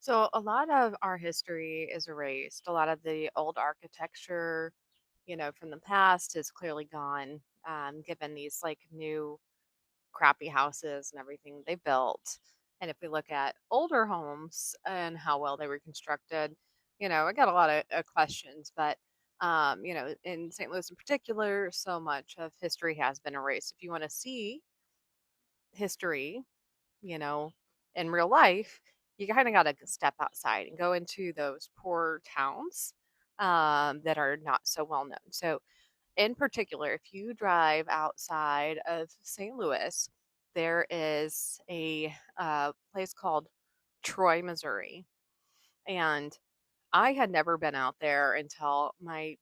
So a lot of our history is erased. A lot of the old architecture, from the past is clearly gone, given these like new crappy houses and everything they built. And if we look at older homes and how well they were constructed, I got a lot of questions, but in St. Louis in particular, so much of history has been erased. If you want to see history, you know, in real life, you kind of got to step outside and go into those poor towns that are not so well known. So, in particular, if you drive outside of St. Louis, there is a place called Troy, Missouri, and I had never been out there until my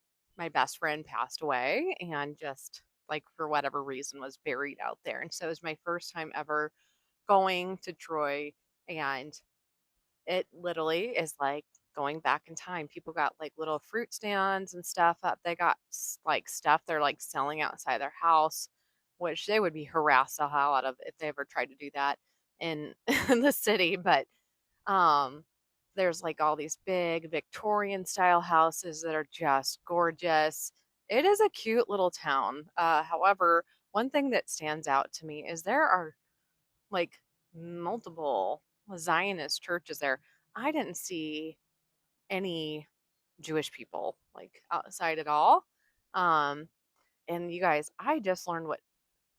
best friend passed away and just like for whatever reason was buried out there. And so it was my first time ever going to Troy, and it literally is like going back in time. People got like little fruit stands and stuff up. They got like stuff they're like selling outside their house, which they would be harassed the hell out of if they ever tried to do that in in the city. But um there's like all these big Victorian style houses that are just gorgeous. It is a cute little town. However, one thing that stands out to me is there are like multiple Zionist churches there. I didn't see any Jewish people like outside at all. Um, and you guys, I just learned what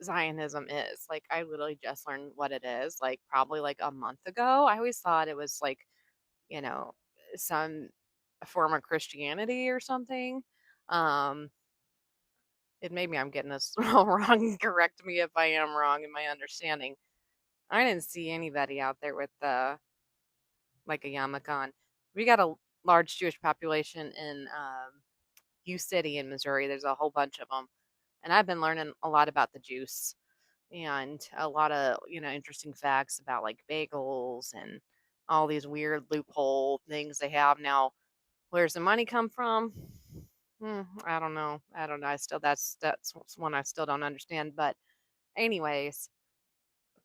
Zionism is. Like, I literally just learned what it is, like, probably like a month ago. I always thought it was like, you know, some form of Christianity or something. Um, it maybe I'm getting this all wrong. Correct me if I am wrong in my understanding. I didn't see anybody out there with like a yarmulke. We got a large Jewish population in U City in Missouri. There's a whole bunch of them, and I've been learning a lot about the juice and a lot of interesting facts about like bagels and all these weird loophole things they have now. Where's the money come from? I don't know. I don't know. I still that's one I still don't understand. But anyways,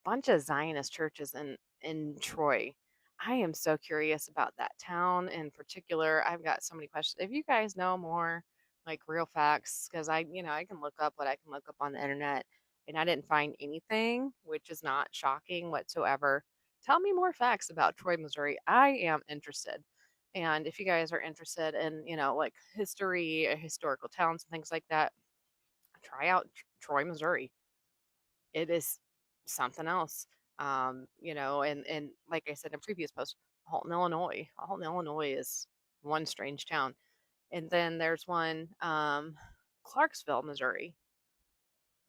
bunch of Zionist churches in Troy. I am so curious about that town in particular. I've got so many questions. If you guys know more, like real facts, because I can look up what I can look up on the internet, and I didn't find anything, which is not shocking whatsoever. Tell me more facts about Troy, Missouri. I am interested. And if you guys are interested in, like history, historical towns, and things like that, try out Troy, Missouri. It is something else. And like I said in previous posts, Halton, Illinois. Halton, Illinois is one strange town. And then there's one, Clarksville, Missouri.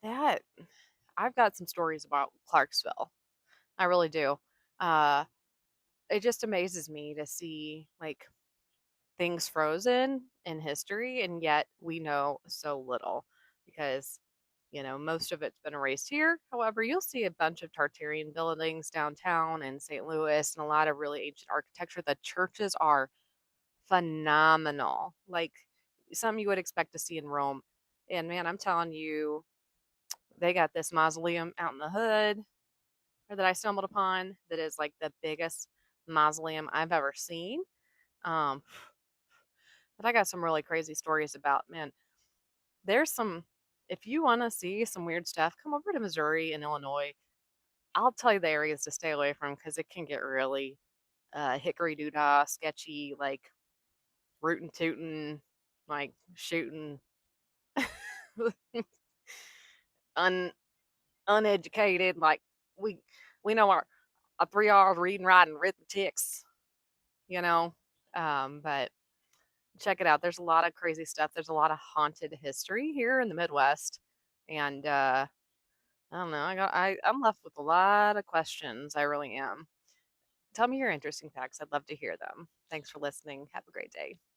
That I've got some stories about Clarksville. I really do. Uh, it just amazes me to see like things frozen in history, and yet we know so little because most of it's been erased here. However, you'll see a bunch of Tartarian buildings downtown in St. Louis and a lot of really ancient architecture. The churches are phenomenal, like some you would expect to see in Rome. And man, I'm telling you, they got this mausoleum out in the hood or that I stumbled upon that is like the biggest mausoleum I've ever seen. Um, but I got some really crazy stories about, man, there's some, if you want to see some weird stuff, come over to Missouri and Illinois. I'll tell you the areas to stay away from because it can get really hickory doodah, sketchy, like rootin' tootin', like shooting, un uneducated. Like we we know our 3 hours reading, writing, arithmetics, you know. But check it out. There's a lot of crazy stuff. There's a lot of haunted history here in the Midwest, and I don't know. I'm left with a lot of questions. I really am. Tell me your interesting facts. I'd love to hear them. Thanks for listening. Have a great day.